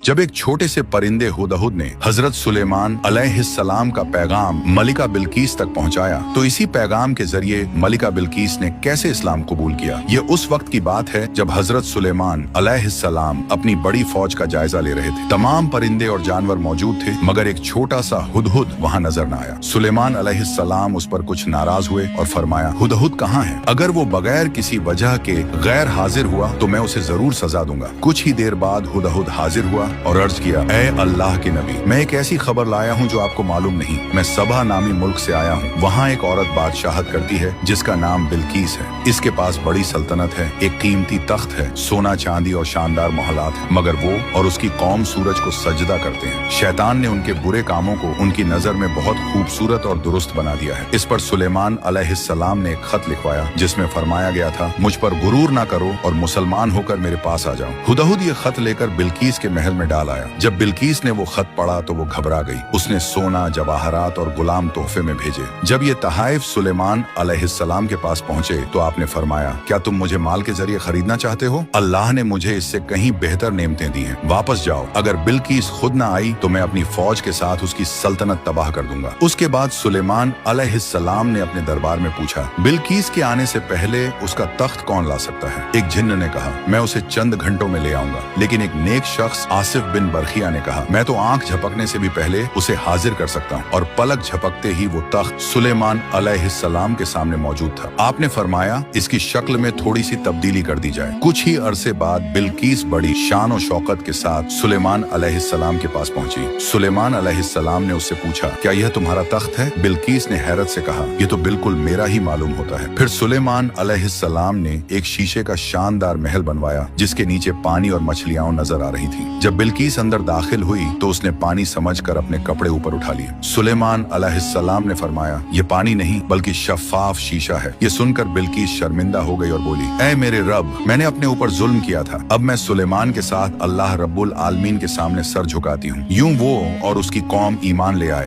जब एक छोटे से परिंदे हुदहुद ने हजरत सुलेमान अलैहिस्सलाम का पैगाम मलिका बिल्कीस तक पहुंचाया, तो इसी पैगाम के जरिए मलिका बिल्कीस ने कैसे इस्लाम कबूल किया। ये उस वक्त की बात है जब हजरत सुलेमान अलैहिस्सलाम अपनी बड़ी फौज का जायजा ले रहे थे। तमाम परिंदे और जानवर मौजूद थे, मगर एक छोटा सा हुदहुद वहाँ नजर न आया। सुलेमान अलैहिस्सलाम उस पर कुछ नाराज हुए और फरमाया, हुदहुद कहाँ है? अगर वो बगैर किसी वजह के गैर हाजिर हुआ तो मैं उसे जरूर सजा दूंगा। कुछ ही देर बाद हुदहुद हाजिर हुआ और अर्ज किया, ए अल्लाह के नबी, मैं एक ऐसी खबर लाया हूँ जो आपको मालूम नहीं। मैं सबा नामी मुल्क से आया हूँ। वहाँ एक औरत बादशाहत करती है जिसका नाम बिल्कीस है। इसके पास बड़ी सल्तनत है, एक कीमती तख्त है, सोना चांदी और शानदार महलात है, मगर वो और उसकी कौम सूरज को सजदा करते हैं। शैतान ने उनके बुरे कामों को उनकी नजर में बहुत खूबसूरत और दुरुस्त बना दिया है। इस पर सुलेमान अलैहिस्सलाम ने एक खत लिखवाया जिसमें फरमाया गया था, मुझ पर गुरूर ना करो और मुसलमान होकर मेरे पास आ जाओ। हुदहुद ये खत लेकर बिल्कीस के महल में डाल आया। जब बिल्कीस ने वो खत पढ़ा तो वो घबरा गई। उसने सोना, जवाहरात और गुलाम तोहफे में भेजे। जब ये तहाइफ सुलेमान अलैहिस्सलाम के पास पहुंचे तो आपने फरमाया, क्या तुम मुझे माल के जरिए खरीदना चाहते हो? अल्लाह ने मुझे इससे कहीं बेहतर नेमतें दी हैं। वापस जाओ। अगर बिल्कीस खुद न आई तो मैं अपनी फौज के साथ उसकी सल्तनत तबाह कर दूंगा। उसके बाद सुलेमान अलैहिस्सलाम ने अपने दरबार में पूछा, बिल्कीस के आने से पहले उसका तख्त कौन ला सकता है? एक जिन्न ने कहा, मैं उसे चंद घंटों में ले आऊंगा। लेकिन एक नेक शख्स आसिफ बिन बरखिया ने कहा, मैं तो आंख झपकने से भी पहले उसे हाजिर कर सकता हूँ। और पलक झपकते ही वो तख्त सुलेमान अलैहिस्सलाम के सामने मौजूद था। आपने फरमाया, इसकी शक्ल में थोड़ी सी तब्दीली कर दी जाए। कुछ ही अरसे बाद बिल्कीस बड़ी शान और शौकत के साथ सुलेमान अलैहिस्सलाम के पास पहुंची। सुलेमान अलैहिस्सलाम ने उससे पूछा, क्या यह तुम्हारा तख्त है? बिल्कीस ने हैरत से कहा, यह तो बिल्कुल मेरा ही मालूम होता है। फिर सुलेमान अलैहिस्सलाम ने एक शीशे का शानदार महल बनवाया जिसके नीचे पानी और मछलियां नजर आ रही थी। जब बिल्कीस अंदर दाखिल हुई तो उसने पानी समझकर अपने कपड़े ऊपर उठा लिए। सुलेमान अलैहिस्सलाम ने फरमाया, ये पानी नहीं बल्कि शफाफ शीशा है। ये सुनकर बिल्कीस शर्मिंदा हो गई और बोली, ऐ मेरे रब, मैंने अपने ऊपर जुल्म किया था। अब मैं सुलेमान के साथ अल्लाह रब्बुल आलमीन के सामने सर झुकाती हूँ। यूं वो और उसकी कौम ईमान ले आए।